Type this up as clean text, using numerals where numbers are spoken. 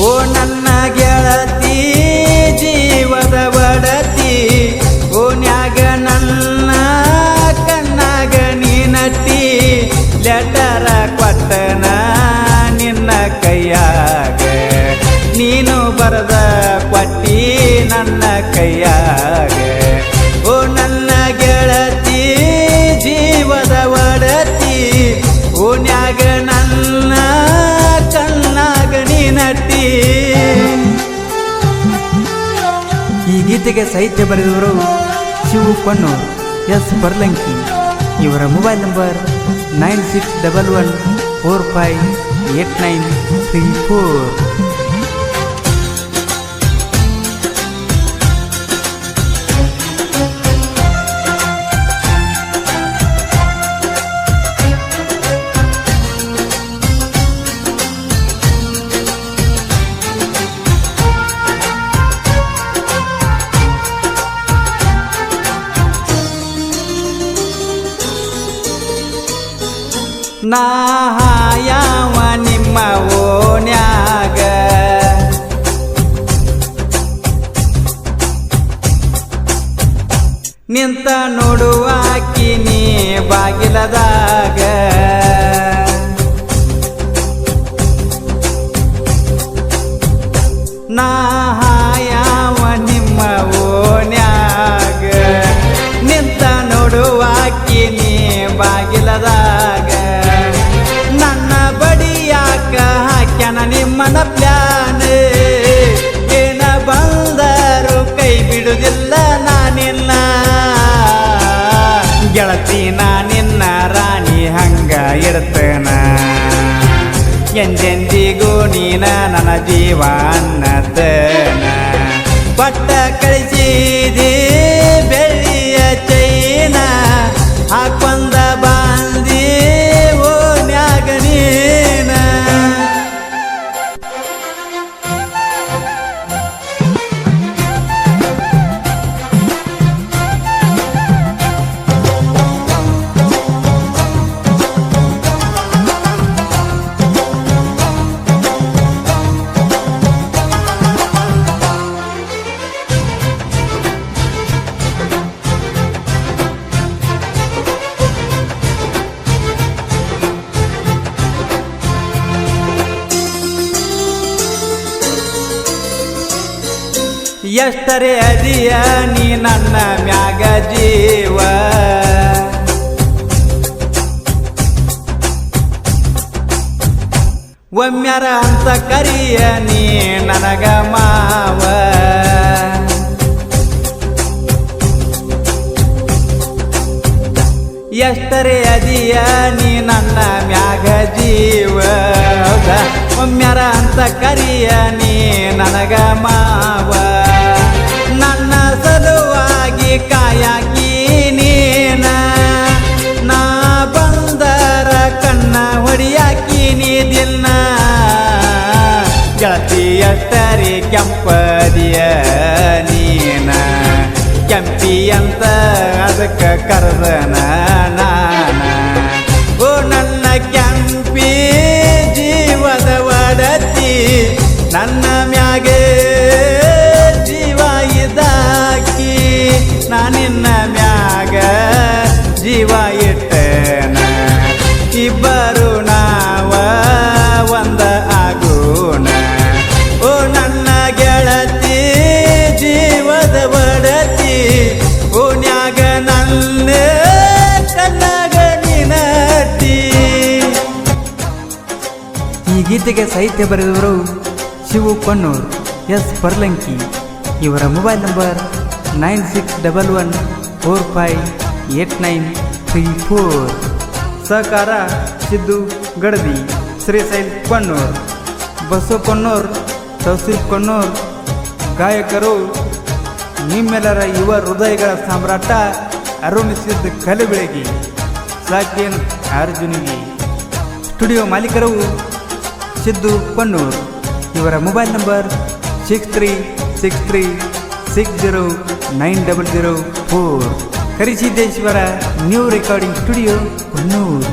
ಓ ನನ್ನ ಗೆಳತಿ ಜೀವದ ಒಡತಿ ಓನ್ಯಾಗ ನನ್ನ ಕಣ್ಣಾಗ ನೀನಟ್ಟಿ ಲೆಟರ ಕೊಟ್ಟನ ನಿನ್ನ ಕೈಯಾಗ ನೀನು ಬರದ ಕೊಟ್ಟಿ ನನ್ನ ಕೈಯಾಗ ಓ ನನ್ನ ಗೆಳತಿ ಜೀವದ ಒಡತಿ ಓನ್ಯಾಗ ನನ್ನ ಕಣ್ಣಾಗ ನೀನಟ್ಟಿ. ಈ ಗೀತೆಗೆ ಸಾಹಿತ್ಯ ಬರೆದವರು ಶಿವು ಪಣ್ಣೂರ್, ಎಸ್ ಬರ್ಲಂಕಿ. ಇವರ ಮೊಬೈಲ್ ನಂಬರ್ 9611458934. ನಾ ಯಾವ ನಿಮ್ಮ ಓನ್ಯಾಗ ನಿಂತ ನೋಡುವಾಕಿ ನೀ ಬಾಗಿಲದಾಗ ನಾ ಯಾವ ನಿಮ್ಮ ಓನ್ಯಾಗ ನಿಂತ ನೋಡುವಾಕಿ ನೀ ಬಾಗಿಲದಾಗ ನನ್ನ ಬಡಿಯಾಕ ಹಾಕ್ಯಾನ ನಿಮ್ಮನ ಪ್ಲಾನ್ ಏನ ಬಂದರು ಕೈ ಬಿಡುವುದಿಲ್ಲ ನಾನಿನ್ನ ಗೆಳತಿ ನಿನ್ನ ರಾಣಿ ಹಂಗ ಇರ್ತೇನ ಎಂದೆಂದಿಗೂ ನೀನ ನನ್ನ ಜೀವ ಅನ್ನತನ ಪಟ್ಟ ಕಳಿಸಿದಿ ಬೆಳ್ಳಿಯ ಚೈನ ಹಾಕೊಂದ ಬಾಂದಿ ಓನ್ಯಾಗ ನೀನ. ಎಷ್ಟರೇ ಅದಿಯ ನೀ ನನ್ನ ಮ್ಯಾಗ ಜೀವ ಒಮ್ಮ್ಯಾರ ಅಂತ ಕರಿಯ ನೀ ನನಗ ಮಾವ ಎಷ್ಟರೇ ಅದಿಯ ನೀ ನನ್ನ ಮ್ಯಾಗ ಜೀವ ಒಮ್ಮ್ಯಾರ ಅಂತ ಕರಿಯ ನೀ ನನಗ ಮಾವ ನನ್ನ ಸಲುವಾಗಿ ಕಾಯಾಕಿ ನೀನ ನಾ ಬಂದರ ಕಣ್ಣ ಹೊಡಿಯಾಕಿ ನೀ ದಿನ ಗೆಳತಿ ಎಷ್ಟರಿ ಕೆಂಪದಿಯ ನೀನ ಕೆಂಪಿ ಅಂತ ಅದಕ್ಕ ಕರೆದನ ನಾನ ಓ ನನ್ನ ಕೆಂಪಿ ಜೀವದ ಒಡತಿ ನನ್ನ ಮ್ಯಾಗ ಜೀವ ಇದಾಕಿ ನಾನಿನ್ನ ಮ್ಯಾಗ ಜೀವ ಇಟ್ಟನ ಇಬ್ಬರು ನಾವ ಒಂದ ಆಗೋಣ ಓ ನನ್ನ ಗೆಳತಿ ಜೀವದ ಒಡತಿ ಓನ್ಯಾಗ ನನ್ನ ಕಣ್ಣಾಗ ನೀನಟ್ಟಿ. ಈ ಗೀತೆಗೆ ಸಾಹಿತ್ಯ ಬರೆದವರು ಶಿವು ಪಣ್ಣೂರ್, ಎಸ್ ಬರ್ಲಂಕಿ. ಇವರ ಮೊಬೈಲ್ ನಂಬರ್ 9611458934. ಸಹಕಾರ ಸಿದ್ದು ಗಡದಿ, ಶ್ರೀಶೈಲ್ ಪಣ್ಣೂರ್, ಬಸವ ಪಣ್ಣೂರ್, ತಹಸೀಲ್ ಪಣ್ಣೂರ್. ಗಾಯಕರು ನಿಮ್ಮೆಲ್ಲರ ಯುವ ಹೃದಯಗಳ ಸಾಮ್ರಾಟ ಅರುಣಿಸಿದ್ದ ಕಲೆಬೆಳಗಿ, ಸಾಕೇನ್ ಅರ್ಜುನಿಗೆ. ಸ್ಟುಡಿಯೋ ಮಾಲೀಕರು ಸಿದ್ದು ಪಣ್ಣೂರ್. ಇವರ mobile number 6363609004. Karisiddeshwara new recording studio, Konnur.